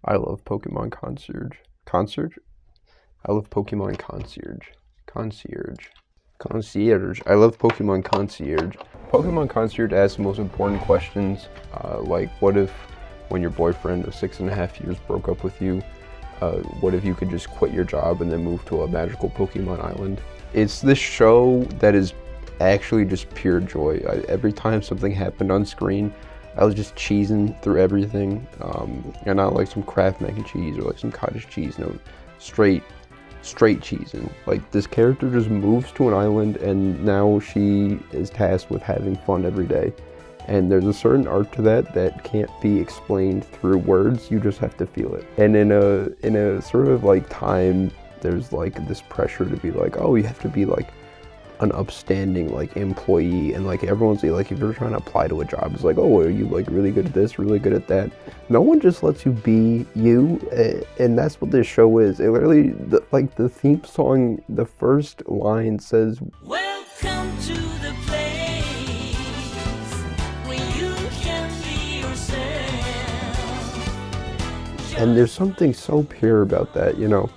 I love Pokemon Concierge. Concierge? I love Pokemon Concierge. Concierge. Concierge. I love Pokemon Concierge. Pokemon Concierge asks the most important questions, like what if when your boyfriend of 6.5 years broke up with you, what if you could just quit your job and then move to a magical Pokemon island? It's this show that is actually just pure joy. Every time something happened on screen, I was just cheesing through everything, and not like some Kraft mac and cheese or like some cottage cheese. No, straight cheesing. Like, this character just moves to an island and now she is tasked with having fun every day. And there's a certain art to that can't be explained through words. You just have to feel it. And in a sort of like time, there's like this pressure to be like, oh, you have to be like an upstanding like employee, and like everyone's like, if you're trying to apply to a job, it's like, oh, are you like really good at this, really good at that? No one just lets you be you, and that's what this show is. It literally, like the theme song, the first line says, "Welcome to the place where you can be yourself." And there's something so pure about that, you know.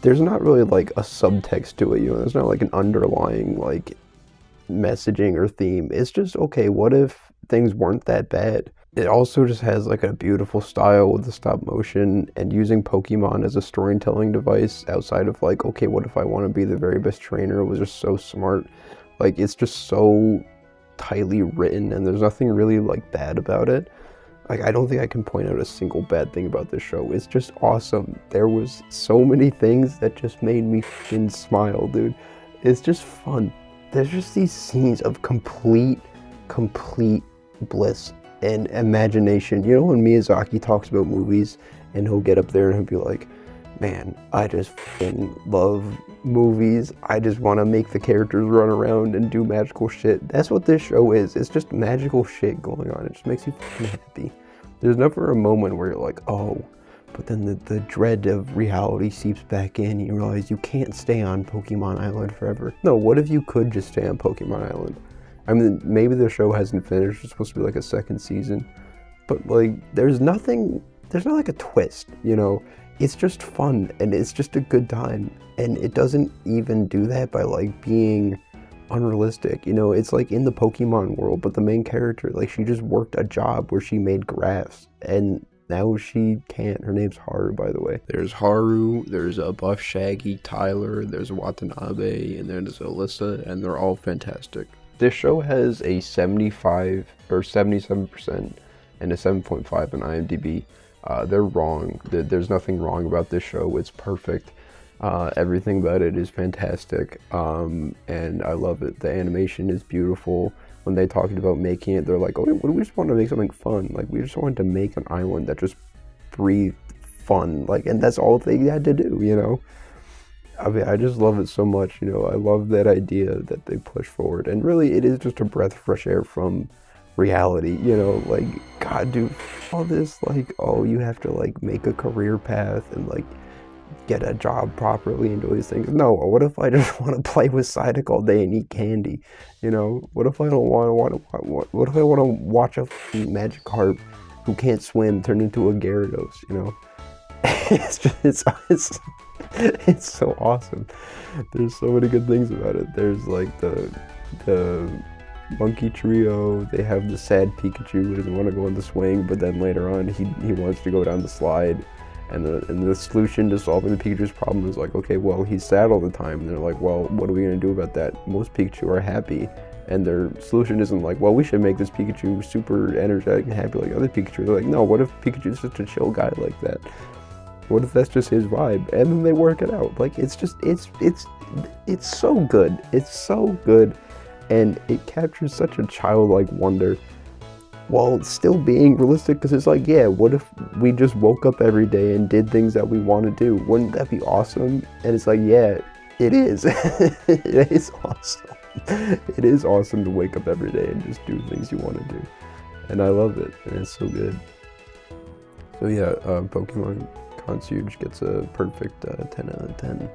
There's not really like a subtext to it, you know, there's not like an underlying like messaging or theme. It's just, okay, what if things weren't that bad? It also just has like a beautiful style with the stop motion, and using Pokemon as a storytelling device outside of like, okay, what if I want to be the very best trainer, was just so smart. Like, it's just so tightly written, and there's nothing really like bad about it. Like, I don't think I can point out a single bad thing about this show. It's just awesome. There was so many things that just made me fucking smile, dude. It's just fun. There's just these scenes of complete bliss and imagination. You know when Miyazaki talks about movies and he'll get up there and he'll be like, man, I just fucking love movies. I just want to make the characters run around and do magical shit. That's what this show is. It's just magical shit going on. It just makes you fucking happy. There's never a moment where you're like, oh, but then the dread of reality seeps back in and you realize you can't stay on Pokemon Island forever. No, what if you could just stay on Pokemon Island? I mean, maybe the show hasn't finished. It's supposed to be like a second season. But like, there's not like a twist, you know? It's just fun, and it's just a good time, and it doesn't even do that by like being unrealistic, you know. It's like in the Pokemon world, but the main character, like, she just worked a job where she made grass, and now she can't. Her name's Haru, by the way. There's Haru, there's a Buff Shaggy, Tyler, there's Watanabe, and there's Alyssa, and they're all fantastic. This show has a 75 or 77% and a 7.5 on IMDb. They're wrong. There's nothing wrong about this show. It's perfect. Everything about it is fantastic, and I love it. The animation is beautiful. When they talked about making it, they're like, oh, we just want to make something fun. Like, we just wanted to make an island that just breathed fun. Like, and that's all they had to do, you know? I mean, I just love it so much, you know? I love that idea that they push forward. And really, it is just a breath of fresh air from reality, you know? Like, God, dude, all this, like, oh, you have to, like, make a career path and, like, get a job properly and do these things. No, what if I just want to play with Psyduck all day and eat candy, you know? What if I don't what if I want to watch a Magikarp who can't swim turn into a Gyarados, you know? It's so awesome. There's so many good things about it. There's like the monkey trio. They have the sad Pikachu who doesn't want to go on the swing, but then later on he wants to go down the slide, and the solution to solving the Pikachu's problem is like, okay, well, he's sad all the time, and they're like, well, what are we gonna do about that? Most Pikachu are happy, and their solution isn't like, well, we should make this Pikachu super energetic and happy like other Pikachu. They're like, no, what if Pikachu's just a chill guy like that? What if that's just his vibe? And then they work it out. Like, it's just, it's so good. It's so good. And it captures such a childlike wonder while still being realistic, because it's like, yeah, what if we just woke up every day and did things that we want to do? Wouldn't that be awesome? And it's like, yeah, it is. It is awesome. It is awesome to wake up every day and just do things you want to do. And I love it, and it's so good. So yeah, Pokemon Concierge gets a perfect 10 out of 10.